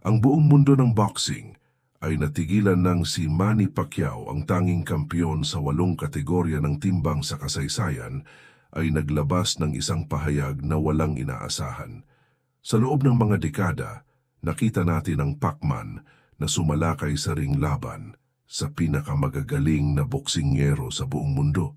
Ang buong mundo ng boxing ay natigilan ng si Manny Pacquiao, ang tanging kampiyon sa 8 kategorya ng timbang sa kasaysayan, ay naglabas ng isang pahayag na walang inaasahan. Sa loob ng mga dekada, nakita natin ang Pacman na sumalakay sa ring laban sa pinakamagagaling na boksingero sa buong mundo.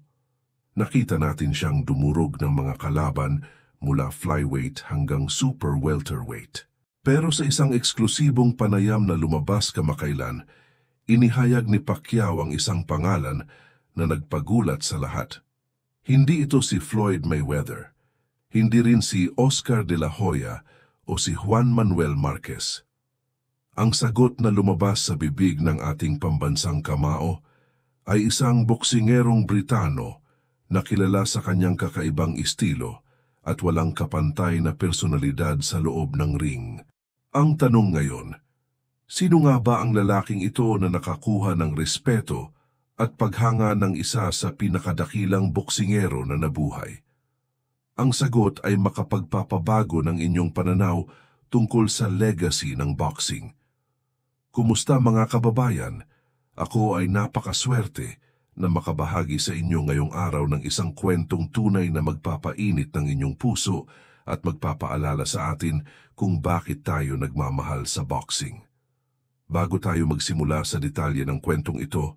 Nakita natin siyang dumurog ng mga kalaban mula flyweight hanggang super welterweight. Pero sa isang eksklusibong panayam na lumabas kamakailan, inihayag ni Pacquiao ang isang pangalan na nagpagulat sa lahat. Hindi ito si Floyd Mayweather, hindi rin si Oscar de la Hoya o si Juan Manuel Marquez. Ang sagot na lumabas sa bibig ng ating pambansang kamao ay isang boksingerong Britano na kilala sa kanyang kakaibang estilo at walang kapantay na personalidad sa loob ng ring. Ang tanong ngayon, sino nga ba ang lalaking ito na nakakuha ng respeto at paghanga ng isa sa pinakadakilang boksingero na nabuhay? Ang sagot ay makapagpapabago ng inyong pananaw tungkol sa legacy ng boxing. Kumusta mga kababayan? Ako ay napakaswerte na makabahagi sa inyo ngayong araw ng isang kwentong tunay na magpapainit ng inyong puso at magpapaalala sa atin kung bakit tayo nagmamahal sa boxing. Bago tayo magsimula sa detalye ng kwentong ito,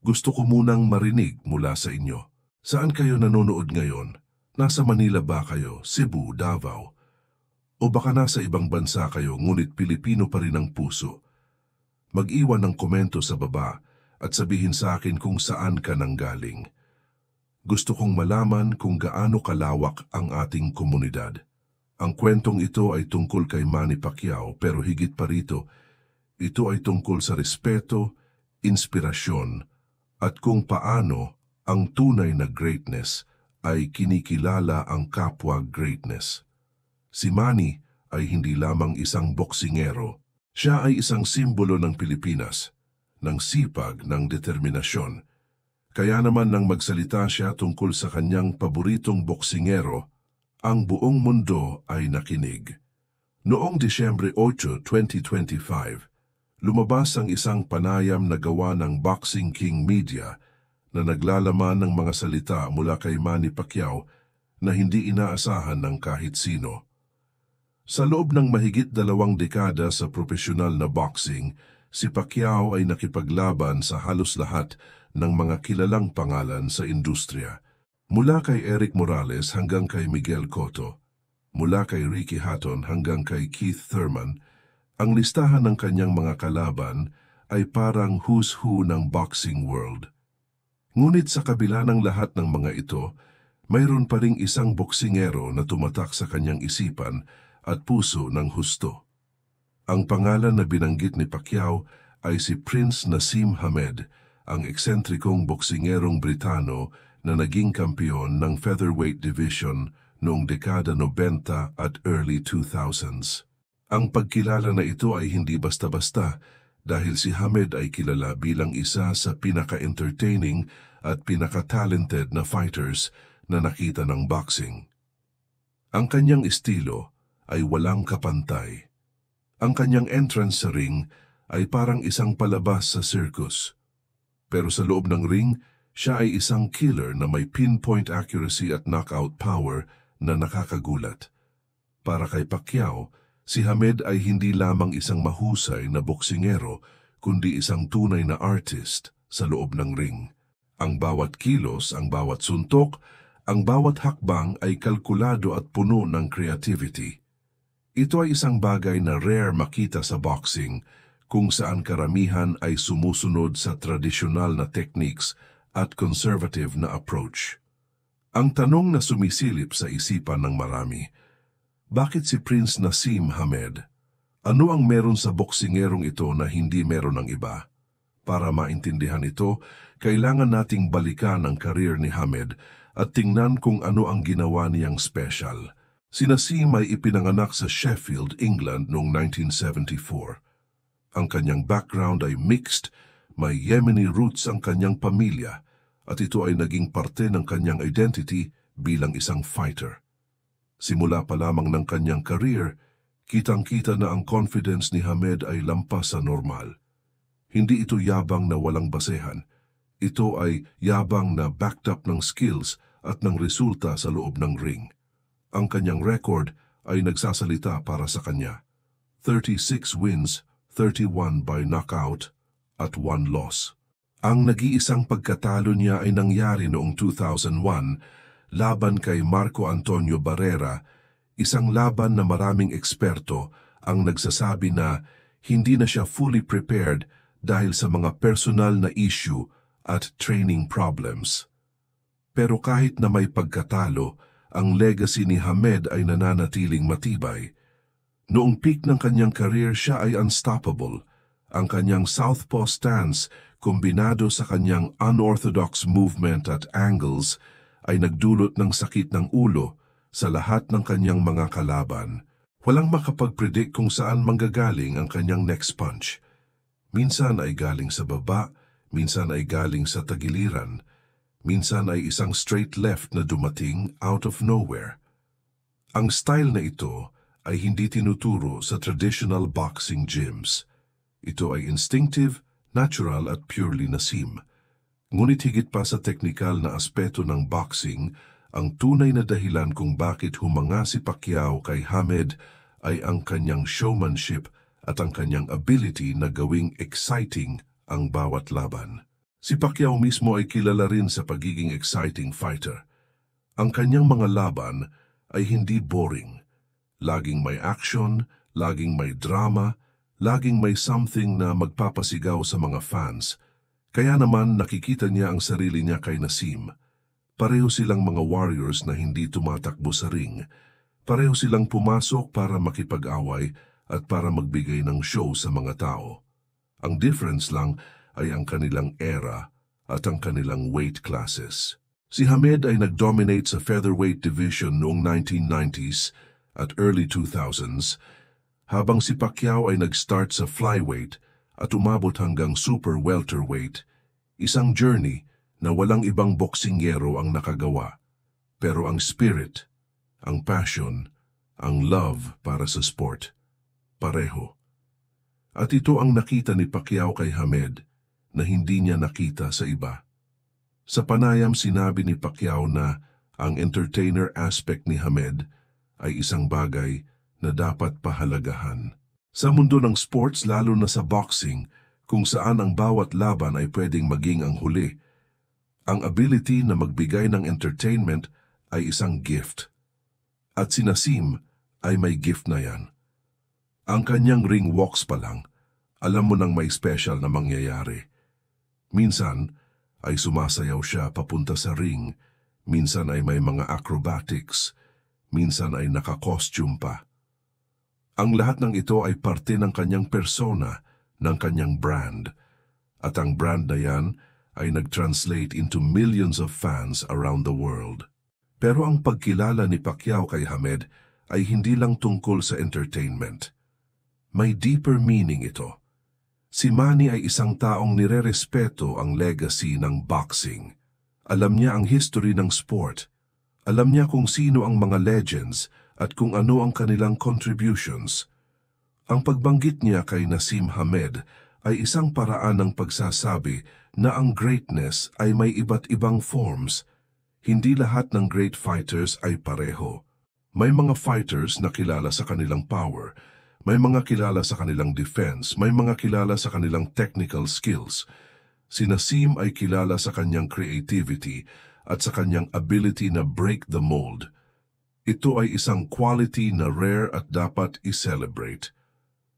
gusto ko munang marinig mula sa inyo. Saan kayo nanonood ngayon? Nasa Manila ba kayo, Cebu, Davao? O baka nasa ibang bansa kayo ngunit Pilipino pa rin ang puso? Mag-iwan ng komento sa baba at sabihin sa akin kung saan ka nanggaling. Gusto kong malaman kung gaano kalawak ang ating komunidad. Ang kwentong ito ay tungkol kay Manny Pacquiao pero higit pa rito, ito ay tungkol sa respeto, inspirasyon at kung paano ang tunay na greatness ay kinikilala ang kapwa greatness. Si Manny ay hindi lamang isang boksingero. Siya ay isang simbolo ng Pilipinas, ng sipag, ng determinasyon. Kaya naman nang magsalita siya tungkol sa kanyang paboritong boksingero, ang buong mundo ay nakinig. Noong Disyembre 8, 2025, lumabas ang isang panayam na gawa ng Boxing King Media na naglalaman ng mga salita mula kay Manny Pacquiao na hindi inaasahan ng kahit sino. Sa loob ng mahigit 2 dekada sa profesional na boxing, si Pacquiao ay nakipaglaban sa halos lahat ng mga kilalang pangalan sa industriya. Mula kay Eric Morales hanggang kay Miguel Cotto, mula kay Ricky Hatton hanggang kay Keith Thurman, ang listahan ng kanyang mga kalaban ay parang who's who ng boxing world. Ngunit sa kabila ng lahat ng mga ito, mayroon pa ring isang boksingero na tumatak sa kanyang isipan at puso ng husto. Ang pangalan na binanggit ni Pacquiao ay si Prince Naseem Hamed, ang eksentrikong boksingerong Britano na naging kampiyon ng featherweight division noong dekada 90 at early 2000s. Ang pagkilala na ito ay hindi basta-basta dahil si Hamed ay kilala bilang isa sa pinaka-entertaining at pinaka-talented na fighters na nakita ng boxing. Ang kanyang estilo ay walang kapantay. Ang kanyang entrance sa ring ay parang isang palabas sa circus. Pero sa loob ng ring, siya ay isang killer na may pinpoint accuracy at knockout power na nakakagulat. Para kay Pacquiao, si Hamed ay hindi lamang isang mahusay na boksingero, kundi isang tunay na artist sa loob ng ring. Ang bawat kilos, ang bawat suntok, ang bawat hakbang ay kalkulado at puno ng creativity. Ito ay isang bagay na rare makita sa boxing, kung saan karamihan ay sumusunod sa tradisyonal na techniques at conservative na approach. Ang tanong na sumisilip sa isipan ng marami, bakit si Prince Naseem Hamed? Ano ang meron sa boksingerong ito na hindi meron ng iba? Para maintindihan ito, kailangan nating balikan ang karir ni Hamed at tingnan kung ano ang ginawa niyang special. Si Naseem ay ipinanganak sa Sheffield, England noong 1974. Ang kanyang background ay mixed, may Yemeni roots ang kanyang pamilya at ito ay naging parte ng kanyang identity bilang isang fighter. Simula pa lamang ng kanyang career, Kitang-kita na ang confidence ni Hamed ay lampas sa normal. Hindi ito yabang na walang basehan. Ito ay yabang na backed up ng skills at ng resulta sa loob ng ring. Ang kanyang record ay nagsasalita para sa kanya. 36 wins, 31 by knockout, at 1 loss. Ang nag-iisang pagkatalo niya ay nangyari noong 2001 laban kay Marco Antonio Barrera, isang laban na maraming eksperto ang nagsasabi na hindi na siya fully prepared dahil sa mga personal na issue at training problems. Pero kahit na may pagkatalo, ang legacy ni Hamed ay nananatiling matibay. Noong peak ng kanyang career siya ay unstoppable. Ang kanyang southpaw stance, kombinado sa kanyang unorthodox movement at angles, ay nagdulot ng sakit ng ulo sa lahat ng kanyang mga kalaban. Walang makapag-predict kung saan manggagaling ang kanyang next punch. Minsan ay galing sa baba, minsan ay galing sa tagiliran, minsan ay isang straight left na dumating out of nowhere. Ang style na ito ay hindi tinuturo sa traditional boxing gyms. Ito ay instinctive, natural at purely Nasim. Ngunit higit pa sa teknikal na aspeto ng boxing, ang tunay na dahilan kung bakit humanga si Pacquiao kay Hamed ay ang kanyang showmanship at ang kanyang ability na gawing exciting ang bawat laban. Si Pacquiao mismo ay kilala rin sa pagiging exciting fighter. Ang kanyang mga laban ay hindi boring. Laging may action, laging may drama, laging may something na magpapasigaw sa mga fans. Kaya naman nakikita niya ang sarili niya kay Nasim. Pareho silang mga warriors na hindi tumatakbo sa ring. Pareho silang pumasok para makipag-away at para magbigay ng show sa mga tao. Ang difference lang ay ang kanilang era at ang kanilang weight classes. Si Hamed ay nag-dominate sa featherweight division noong 1990s at early 2000s, habang si Pacquiao ay nag-start sa flyweight at umabot hanggang super welterweight, isang journey na walang ibang boksingero ang nakagawa. Pero ang spirit, ang passion, ang love para sa sport, pareho. At ito ang nakita ni Pacquiao kay Hamed na hindi niya nakita sa iba. Sa panayam sinabi ni Pacquiao na ang entertainer aspect ni Hamed ay isang bagay na dapat pahalagahan. Sa mundo ng sports, lalo na sa boxing, kung saan ang bawat laban ay pwedeng maging ang huli, ang ability na magbigay ng entertainment ay isang gift. At si Nasim ay may gift na yan. Ang kanyang ring walks pa lang, alam mo nang may special na mangyayari. Minsan ay sumasayaw siya papunta sa ring, minsan ay may mga acrobatics, minsan ay naka-costume pa. Ang lahat ng ito ay parte ng kanyang persona, ng kanyang brand. At ang brand na yan ay nag-translate into millions of fans around the world. Pero ang pagkilala ni Pacquiao kay Hamed ay hindi lang tungkol sa entertainment. May deeper meaning ito. Si Manny ay isang taong nirerespeto ang legacy ng boxing. Alam niya ang history ng sport. Alam niya kung sino ang mga legends at kung ano ang kanilang contributions. Ang pagbanggit niya kay Nasim Hamed ay isang paraan ng pagsasabi na ang greatness ay may iba't ibang forms. Hindi lahat ng great fighters ay pareho. May mga fighters na kilala sa kanilang power, may mga kilala sa kanilang defense, may mga kilala sa kanilang technical skills. Si Nasim ay kilala sa kanyang creativity at sa kanyang ability na break the mold. Ito ay isang quality na rare at dapat i-celebrate.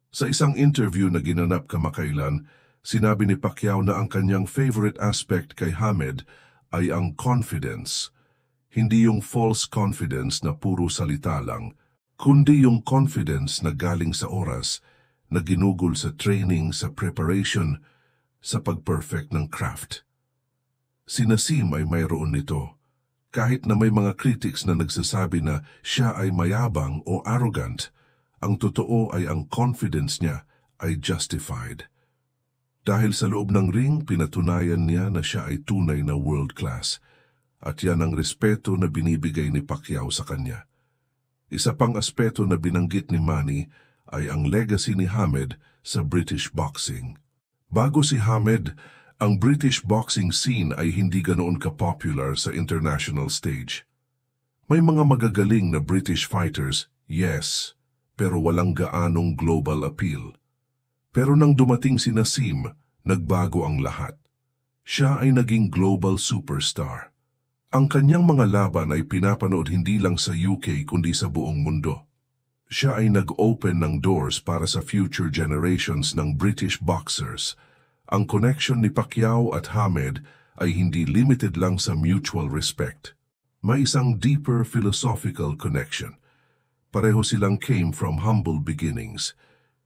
Sa isang interview na ginanap kamakailan, sinabi ni Pacquiao na ang kanyang favorite aspect kay Hamed ay ang confidence. Hindi yung false confidence na puro salita lang, kundi yung confidence na galing sa oras, na ginugol sa training, sa preparation, sa pag-perfect ng craft. Si Nasim ay mayroon nito. Kahit na may mga critics na nagsasabi na siya ay mayabang o arrogant, ang totoo ay ang confidence niya ay justified. Dahil sa loob ng ring, pinatunayan niya na siya ay tunay na world class. At yan ang respeto na binibigay ni Pacquiao sa kanya. Isa pang aspeto na binanggit ni Manny ay ang legacy ni Hamed sa British boxing. Bago si Hamed, ang British boxing scene ay hindi ganoon ka-popular sa international stage. May mga magagaling na British fighters, yes, pero walang gaanong global appeal. Pero nang dumating si Naseem, nagbago ang lahat. Siya ay naging global superstar. Ang kanyang mga laban ay pinapanood hindi lang sa UK kundi sa buong mundo. Siya ay nag-open ng doors para sa future generations ng British boxers. Ang connection ni Pacquiao at Hamed ay hindi limited lang sa mutual respect. May isang deeper philosophical connection. Pareho silang came from humble beginnings.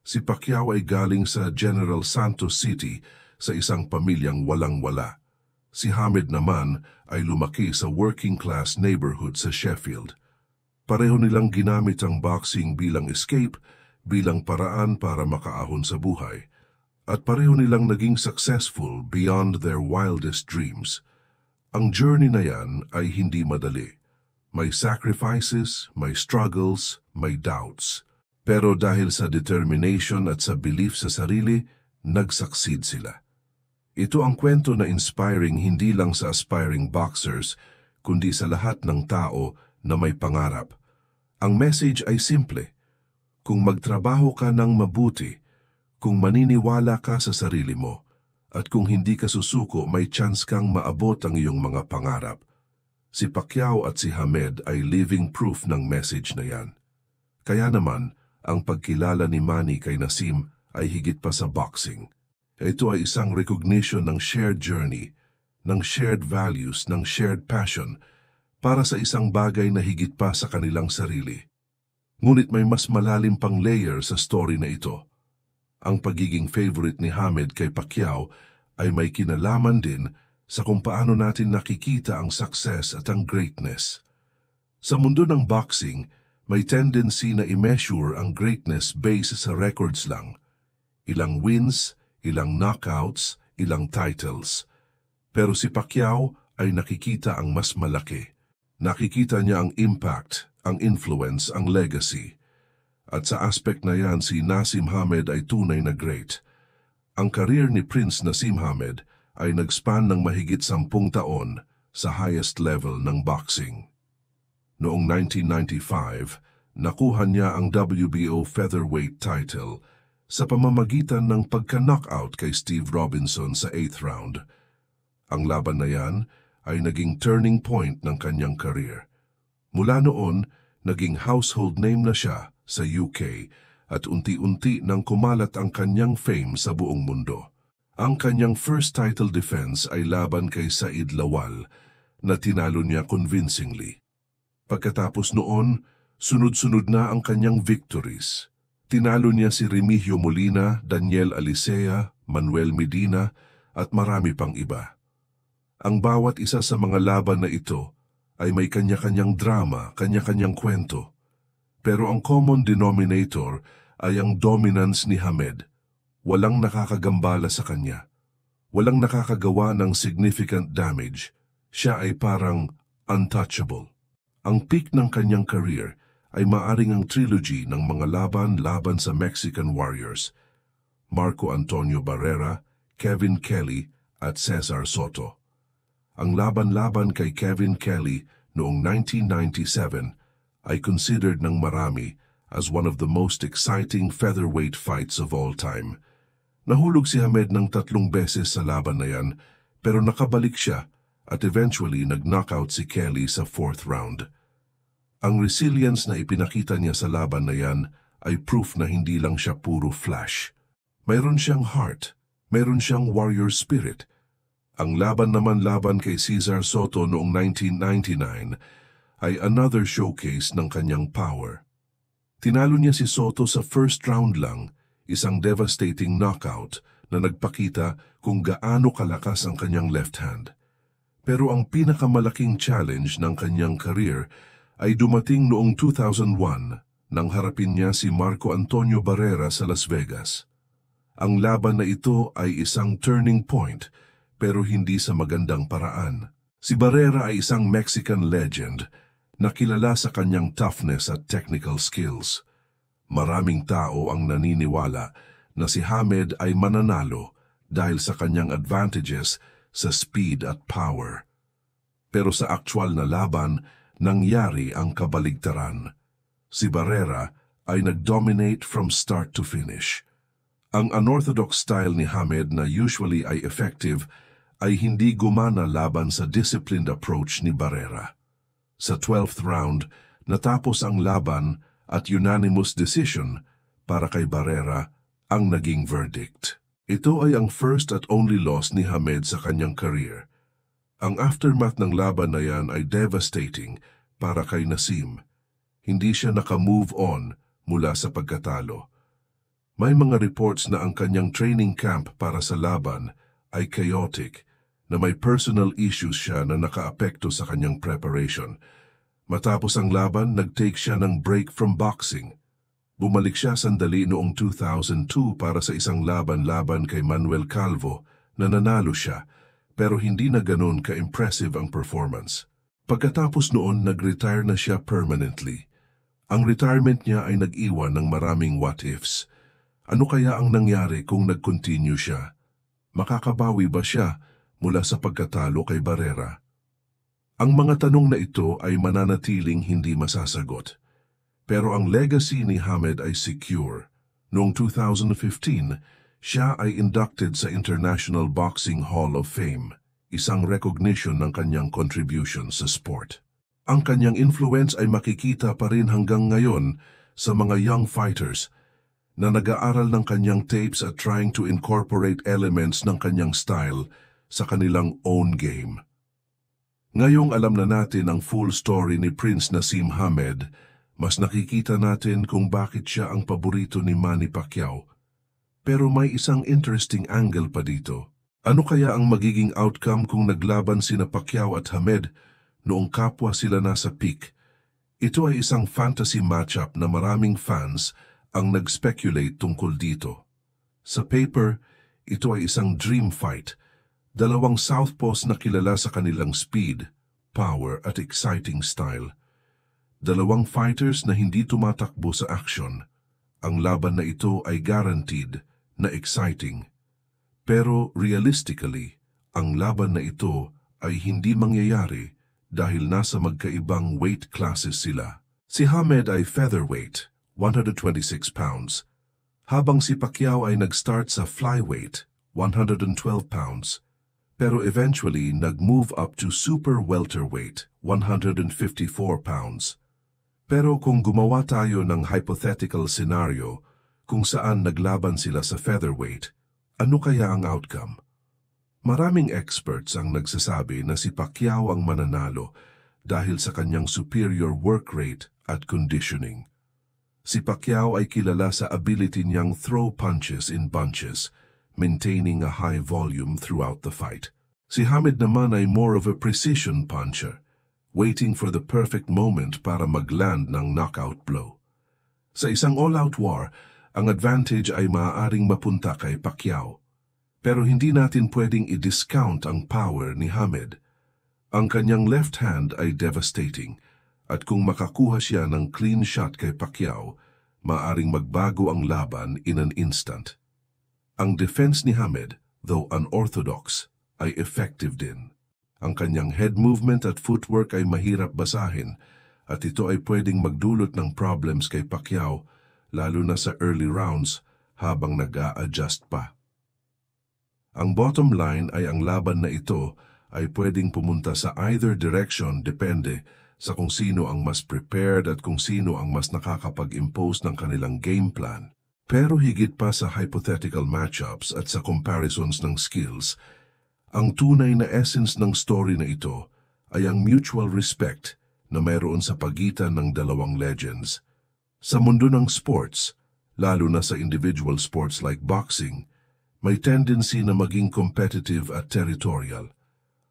Si Pacquiao ay galing sa General Santos City sa isang pamilyang walang-wala. Si Hamed naman ay lumaki sa working-class neighborhood sa Sheffield. Pareho nilang ginamit ang boxing bilang escape, bilang paraan para makaahon sa buhay. At pareho nilang naging successful beyond their wildest dreams. Ang journey na yan ay hindi madali. May sacrifices, may struggles, may doubts. Pero dahil sa determination at sa belief sa sarili, nag-succeed sila. Ito ang kwento na inspiring hindi lang sa aspiring boxers, kundi sa lahat ng tao na may pangarap. Ang message ay simple. Kung magtrabaho ka ng mabuti, kung maniniwala ka sa sarili mo, at kung hindi ka susuko, may chance kang maabot ang iyong mga pangarap. Si Pacquiao at si Hamed ay living proof ng message na yan. Kaya naman, ang pagkilala ni Manny kay Naseem ay higit pa sa boxing. Ito ay isang recognition ng shared journey, ng shared values, ng shared passion, para sa isang bagay na higit pa sa kanilang sarili. Ngunit may mas malalim pang layer sa story na ito. Ang pagiging favorite ni Hamed kay Pacquiao ay may kinalaman din sa kung paano natin nakikita ang success at ang greatness. Sa mundo ng boxing, may tendency na i-measure ang greatness based sa records lang. Ilang wins, ilang knockouts, ilang titles. Pero si Pacquiao ay nakikita ang mas malaki. Nakikita niya ang impact, ang influence, ang legacy. At sa aspect na yan, si Naseem Hamed ay tunay na great. Ang career ni Prince Naseem Hamed ay nag-span ng mahigit 10 taon sa highest level ng boxing. Noong 1995, nakuha niya ang WBO featherweight title sa pamamagitan ng pagka-knockout kay Steve Robinson sa 8th round. Ang laban na yan ay naging turning point ng kanyang career. Mula noon, naging household name na siya sa UK at unti-unti nang kumalat ang kanyang fame sa buong mundo. Ang kanyang first title defense ay laban kay Said Lawal na tinalo niya convincingly. Pagkatapos noon, sunod-sunod na ang kanyang victories. Tinalo niya si Remigio Molina, Daniel Alicea, Manuel Medina at marami pang iba. Ang bawat isa sa mga laban na ito ay may kanya-kanyang drama, kanya-kanyang kwento. Pero ang common denominator ay ang dominance ni Hamed. Walang nakakagambala sa kanya. Walang nakakagawa ng significant damage. Siya ay parang untouchable. Ang peak ng kanyang career ay maaring ang trilogy ng mga laban sa Mexican Warriors, Marco Antonio Barrera, Kevin Kelly at Cesar Soto. Ang laban kay Kevin Kelly noong 1997 ay considered ng marami as one of the most exciting featherweight fights of all time. Nahulog si Hamed ng 3 beses sa laban na yan, pero nakabalik siya at eventually nag-knockout si Kelly sa 4th round. Ang resilience na ipinakita niya sa laban na yan ay proof na hindi lang siya puro flash. Mayroon siyang heart, mayroon siyang warrior spirit. Ang laban kay Cesar Soto noong 1999 ay another showcase ng kanyang power. Tinalo niya si Soto sa first round lang, isang devastating knockout na nagpakita kung gaano kalakas ang kanyang left hand. Pero ang pinakamalaking challenge ng kanyang career ay dumating noong 2001 nang harapin niya si Marco Antonio Barrera sa Las Vegas. Ang laban na ito ay isang turning point, pero hindi sa magandang paraan. Si Barrera ay isang Mexican legend, Nakilala sa kanyang toughness at technical skills. Maraming tao ang naniniwala na si Hamed ay mananalo dahil sa kanyang advantages sa speed at power. Pero sa aktwal na laban, nangyari ang kabaligtaran. Si Barrera ay nag-dominate from start to finish. Ang unorthodox style ni Hamed na usually ay effective ay hindi gumana laban sa disciplined approach ni Barrera. Sa 12th round, natapos ang laban at unanimous decision para kay Barrera ang naging verdict. Ito ay ang first at only loss ni Hamed sa kanyang career. Ang aftermath ng laban na yan ay devastating para kay Naseem. Hindi siya naka-move on mula sa pagkatalo. May mga reports na ang kanyang training camp para sa laban ay chaotic, na may personal issues siya na nakaapekto sa kanyang preparation. Matapos ang laban, nag-take siya ng break from boxing. Bumalik siya sandali noong 2002 para sa isang laban-laban kay Manuel Calvo na nanalo siya, pero hindi na ganoon ka-impressive ang performance. Pagkatapos noon, nag-retire na siya permanently. Ang retirement niya ay nag-iwan ng maraming what-ifs. Ano kaya ang nangyari kung nag-continue siya? Makakabawi ba siya mula sa pagkatalo kay Barrera? Ang mga tanong na ito ay mananatiling hindi masasagot. Pero ang legacy ni Hamed ay secure. Noong 2015, siya ay inducted sa International Boxing Hall of Fame, isang recognition ng kanyang contribution sa sport. Ang kanyang influence ay makikita pa rin hanggang ngayon sa mga young fighters na nag-aaral ng kanyang tapes at trying to incorporate elements ng kanyang style sa kanilang own game. Ngayong alam na natin ang full story ni Prince Naseem Hamed, mas nakikita natin kung bakit siya ang paborito ni Manny Pacquiao. Pero may isang interesting angle pa dito. Ano kaya ang magiging outcome kung naglaban sina Pacquiao at Hamed noong kapwa sila nasa peak? Ito ay isang fantasy matchup na maraming fans ang nag-speculate tungkol dito. Sa paper, ito ay isang dream fight. Dalawang southpaws na kilala sa kanilang speed, power at exciting style. Dalawang fighters na hindi tumatakbo sa action. Ang laban na ito ay guaranteed na exciting. Pero realistically, ang laban na ito ay hindi mangyayari dahil nasa magkaibang weight classes sila. Si Hamed ay featherweight, 126 pounds, habang si Pacquiao ay nag-start sa flyweight, 112 pounds. Pero eventually nag-move up to super welterweight, 154 pounds. Pero kung gumawa tayo ng hypothetical scenario kung saan naglaban sila sa featherweight, ano kaya ang outcome? Maraming experts ang nagsasabi na si Pacquiao ang mananalo dahil sa kanyang superior work rate at conditioning. Si Pacquiao ay kilala sa ability niyang throw punches in bunches, maintaining a high volume throughout the fight. Si Hamed naman ay more of a precision puncher, waiting for the perfect moment para mag-land ng knockout blow. Sa isang all-out war, ang advantage ay maaaring mapunta kay Pacquiao. Pero hindi natin pwedeng i-discount ang power ni Hamed. Ang kanyang left hand ay devastating, at kung makakuha siya ng clean shot kay Pacquiao, maaaring magbago ang laban in an instant. Ang defense ni Hamed, though unorthodox, ay effective din. Ang kanyang head movement at footwork ay mahirap basahin at ito ay pwedeng magdulot ng problems kay Pacquiao lalo na sa early rounds habang nag-a-adjust pa. Ang bottom line ay ang laban na ito ay pwedeng pumunta sa either direction depende sa kung sino ang mas prepared at kung sino ang mas nakakapag-impose ng kanilang game plan. Pero higit pa sa hypothetical matchups at sa comparisons ng skills, ang tunay na essence ng story na ito ay ang mutual respect na mayroon sa pagitan ng dalawang legends. Sa mundo ng sports, lalo na sa individual sports like boxing, may tendency na maging competitive at territorial.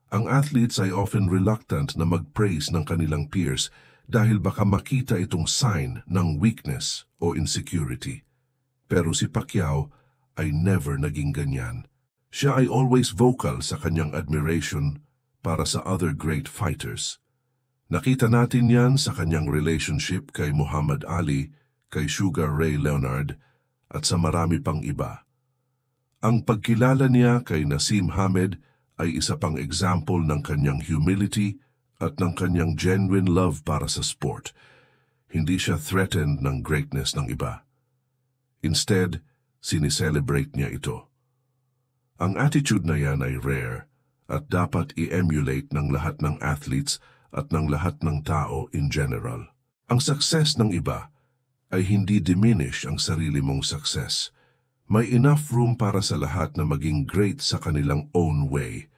Ang athletes ay often reluctant na mag-praise ng kanilang peers dahil baka makita itong sign ng weakness o insecurity. Pero si Pacquiao ay never naging ganyan. Siya ay always vocal sa kanyang admiration para sa other great fighters. Nakita natin yan sa kanyang relationship kay Muhammad Ali, kay Sugar Ray Leonard, at sa marami pang iba. Ang pagkilala niya kay Naseem Hamed ay isa pang example ng kanyang humility at ng kanyang genuine love para sa sport. Hindi siya threatened ng greatness ng iba. Instead, sinicelebrate niya ito. Ang attitude na yan ay rare at dapat i-emulate ng lahat ng athletes at ng lahat ng tao in general. Ang success ng iba ay hindi diminish ang sarili mong success. May enough room para sa lahat na maging great sa kanilang own way.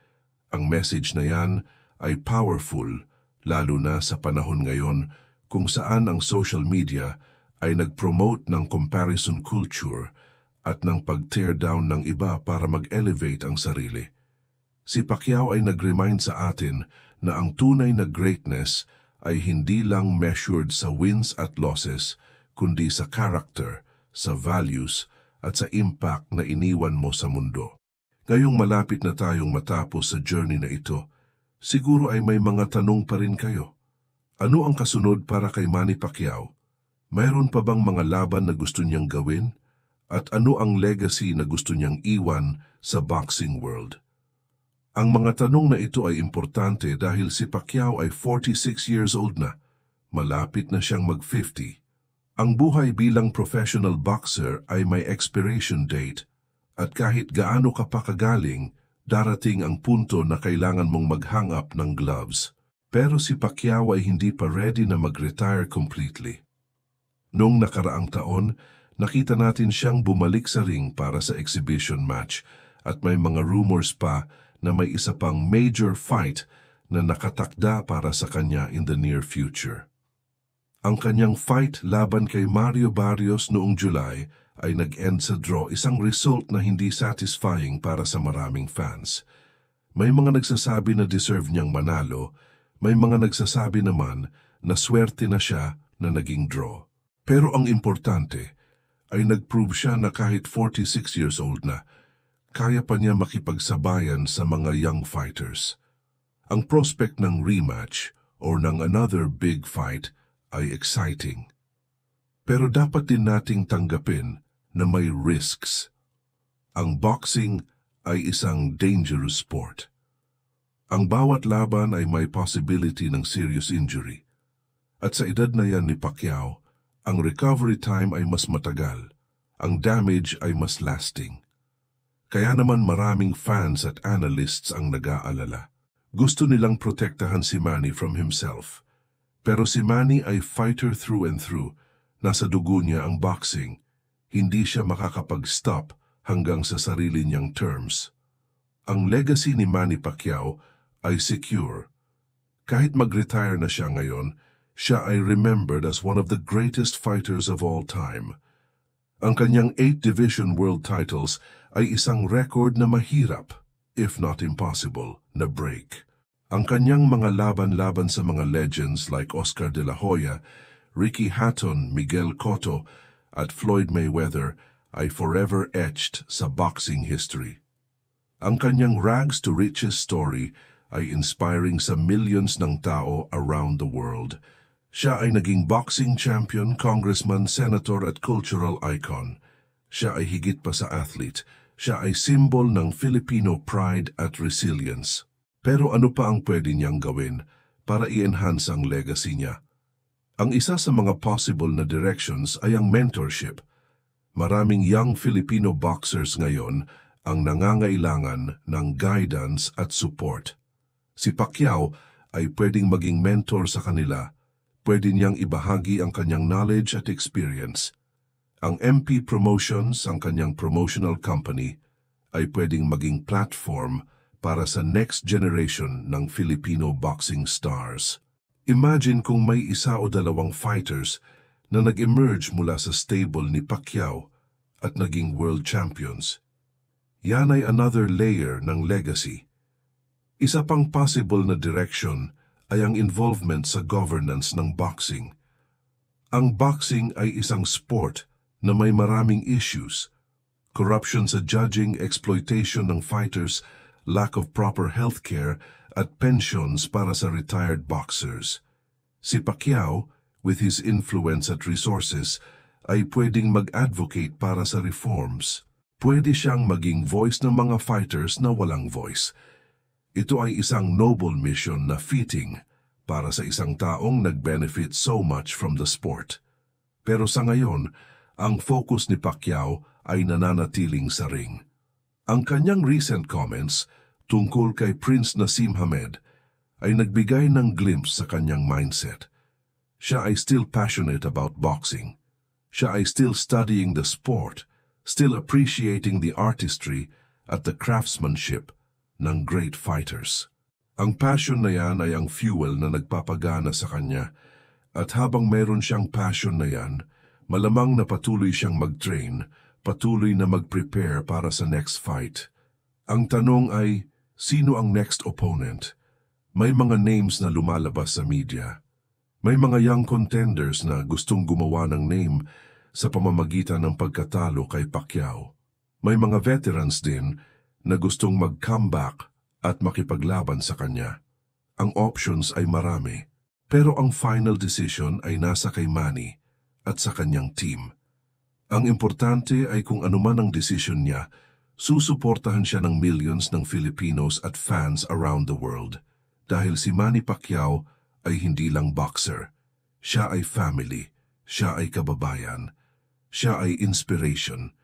Ang message na yan ay powerful, lalo na sa panahon ngayon kung saan ang social media ay nag-promote ng comparison culture at ng pag-tear down ng iba para mag-elevate ang sarili. Si Pacquiao ay nag-remind sa atin na ang tunay na greatness ay hindi lang measured sa wins at losses, kundi sa character, sa values, at sa impact na iniwan mo sa mundo. Ngayong malapit na tayong matapos sa journey na ito, siguro ay may mga tanong pa rin kayo. Ano ang kasunod para kay Manny Pacquiao? Mayroon pa bang mga laban na gusto niyang gawin? At ano ang legacy na gusto niyang iwan sa boxing world? Ang mga tanong na ito ay importante dahil si Pacquiao ay 46 years old na. Malapit na siyang mag-50. Ang buhay bilang professional boxer ay may expiration date at kahit gaano ka pa kagaling, darating ang punto na kailangan mong mag-hang up ng gloves. Pero si Pacquiao ay hindi pa ready na mag-retire completely. Noong nakaraang taon, nakita natin siyang bumalik sa ring para sa exhibition match at may mga rumors pa na may isa pang major fight na nakatakda para sa kanya in the near future. Ang kanyang fight laban kay Mario Barrios noong July ay nag-end sa draw, isang result na hindi satisfying para sa maraming fans. May mga nagsasabi na deserve niyang manalo, may mga nagsasabi naman na swerte na siya na naging draw. Pero ang importante ay nag-prove siya na kahit 46 years old na, kaya pa niya makipagsabayan sa mga young fighters. Ang prospect ng rematch or ng another big fight ay exciting. Pero dapat din nating tanggapin na may risks. Ang boxing ay isang dangerous sport. Ang bawat laban ay may possibility ng serious injury. At sa edad na yan ni Pacquiao, ang recovery time ay mas matagal. Ang damage ay mas lasting. Kaya naman maraming fans at analysts ang nag-aalala. Gusto nilang protektahan si Manny from himself. Pero si Manny ay fighter through and through. Nasa dugo niya ang boxing. Hindi siya makakapag-stop hanggang sa sarili niyang terms. Ang legacy ni Manny Pacquiao ay secure. Kahit mag-retire na siya ngayon, siya ay remembered as one of the greatest fighters of all time. Ang kanyang 8 division world titles ay isang record na mahirap, if not impossible, na break. Ang kanyang mga laban-laban sa mga legends like Oscar de la Hoya, Ricky Hatton, Miguel Cotto, at Floyd Mayweather ay forever etched sa boxing history. Ang kanyang rags to riches story ay inspiring sa millions ng tao around the world. Siya ay naging boxing champion, congressman, senator at cultural icon. Siya ay higit pa sa athlete. Siya ay symbol ng Filipino pride at resilience. Pero ano pa ang pwede niyang gawin para i-enhance ang legacy niya? Ang isa sa mga possible na directions ay ang mentorship. Maraming young Filipino boxers ngayon ang nangangailangan ng guidance at support. Si Pacquiao ay pwedeng maging mentor sa kanila. Pwede niyang ibahagi ang kanyang knowledge at experience. Ang MP Promotions, ang kanyang promotional company, ay pwedeng maging platform para sa next generation ng Filipino boxing stars. Imagine kung may isa o dalawang fighters na nag-emerge mula sa stable ni Pacquiao at naging world champions. Yan ay another layer ng legacy. Isa pang possible na direction ay ang involvement sa governance ng boxing. Ang boxing ay isang sport na may maraming issues. Corruption sa judging, exploitation ng fighters, lack of proper healthcare at pensions para sa retired boxers. Si Pacquiao, with his influence at resources, ay pwedeng mag-advocate para sa reforms. Pwede siyang maging voice ng mga fighters na walang voice. Ito ay isang noble mission na fitting para sa isang taong nag-benefit so much from the sport. Pero sa ngayon, ang focus ni Pacquiao ay nananatiling sa ring. Ang kanyang recent comments tungkol kay Prince Naseem Hamed ay nagbigay ng glimpse sa kanyang mindset. Siya ay still passionate about boxing. Siya ay still studying the sport, still appreciating the artistry at the craftsmanship ng great fighters. Ang passion na yan ay ang fuel na nagpapagana sa kanya, at habang meron siyang passion na yan, malamang na patuloy siyang mag-train, patuloy na mag-prepare para sa next fight. Ang tanong ay, sino ang next opponent? May mga names na lumalabas sa media. May mga young contenders na gustong gumawa ng name sa pamamagitan ng pagkatalo kay Pacquiao. May mga veterans din na gustong mag-comeback at makipaglaban sa kanya. Ang options ay marami, pero ang final decision ay nasa kay Manny at sa kanyang team. Ang importante ay kung anuman ang decision niya, susuportahan siya ng millions ng Filipinos at fans around the world. Dahil si Manny Pacquiao ay hindi lang boxer. Siya ay family, siya ay kababayan, siya ay inspiration.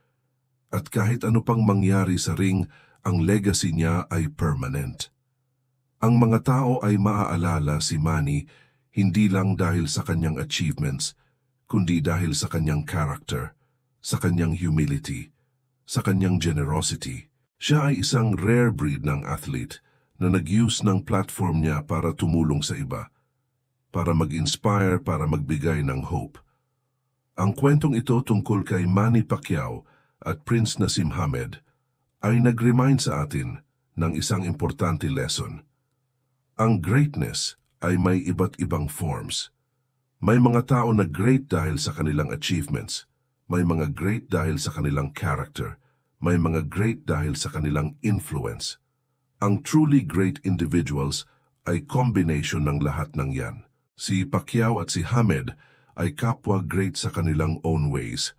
At kahit ano pang mangyari sa ring, ang legacy niya ay permanent. Ang mga tao ay maaalala si Manny hindi lang dahil sa kanyang achievements, kundi dahil sa kanyang character, sa kanyang humility, sa kanyang generosity. Siya ay isang rare breed ng athlete na nag-use ng platform niya para tumulong sa iba, para mag-inspire, para magbigay ng hope. Ang kwentong ito tungkol kay Manny Pacquiao at Prince Naseem Hamed ay nag-remind sa atin ng isang importante lesson. Ang greatness ay may iba't ibang forms. May mga tao na great dahil sa kanilang achievements, may mga great dahil sa kanilang character, may mga great dahil sa kanilang influence. Ang truly great individuals ay combination ng lahat ng yan. Si Pacquiao at si Hamed ay kapwa great sa kanilang own ways.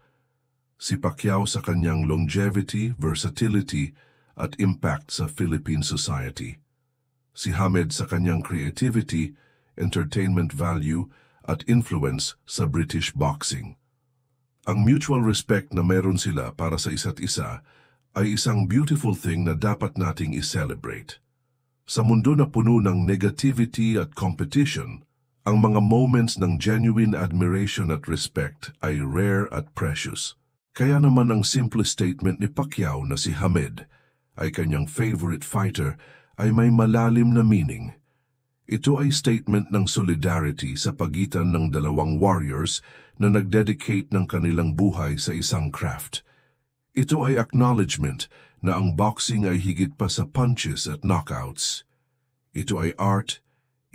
Si Pacquiao sa kanyang longevity, versatility, at impact sa Philippine society. Si Hamed sa kanyang creativity, entertainment value, at influence sa British boxing. Ang mutual respect na meron sila para sa isa't isa ay isang beautiful thing na dapat nating i-celebrate. Sa mundo na puno ng negativity at competition, ang mga moments ng genuine admiration at respect ay rare at precious. Kaya naman ang simple statement ni Pacquiao na si Hamed ay kanyang favorite fighter ay may malalim na meaning. Ito ay statement ng solidarity sa pagitan ng dalawang warriors na nagdedicate ng kanilang buhay sa isang craft. Ito ay acknowledgement na ang boxing ay higit pa sa punches at knockouts. Ito ay art,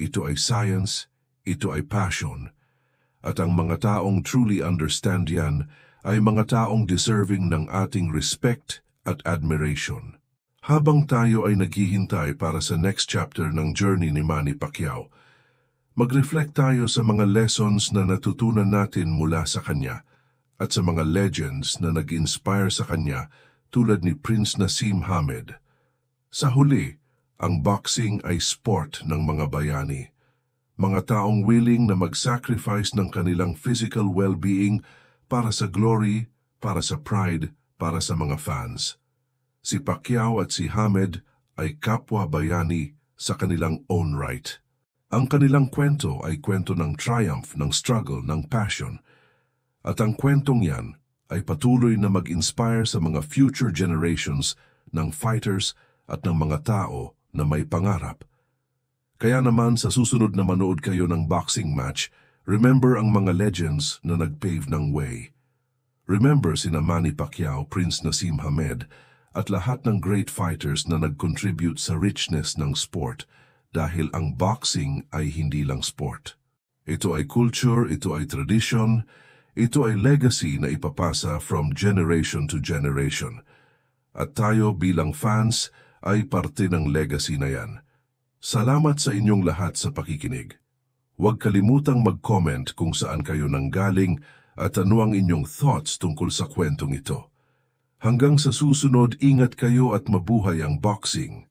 ito ay science, ito ay passion. At ang mga taong truly understand yan ay mga taong deserving ng ating respect at admiration. Habang tayo ay naghihintay para sa next chapter ng journey ni Manny Pacquiao, mag-reflect tayo sa mga lessons na natutunan natin mula sa kanya at sa mga legends na nag-inspire sa kanya tulad ni Prince Naseem Hamed. Sa huli, ang boxing ay sport ng mga bayani. Mga taong willing na mag-sacrifice ng kanilang physical well-being para sa glory, para sa pride, para sa mga fans. Si Pacquiao at si Hamed ay kapwa bayani sa kanilang own right. Ang kanilang kwento ay kwento ng triumph, ng struggle, ng passion. At ang kwentong yan ay patuloy na mag-inspire sa mga future generations ng fighters at ng mga tao na may pangarap. Kaya naman sa susunod na manood kayo ng boxing match, remember ang mga legends na nag-pave ng way. Remember sina Manny Pacquiao, Prince Naseem Hamed, at lahat ng great fighters na nag-contribute sa richness ng sport dahil ang boxing ay hindi lang sport. Ito ay culture, ito ay tradition, ito ay legacy na ipapasa from generation to generation. At tayo bilang fans ay parte ng legacy na yan. Salamat sa inyong lahat sa pakikinig. Huwag kalimutang mag-comment kung saan kayo nanggaling at ano ang inyong thoughts tungkol sa kwentong ito. Hanggang sa susunod, ingat kayo at mabuhay ang boxing.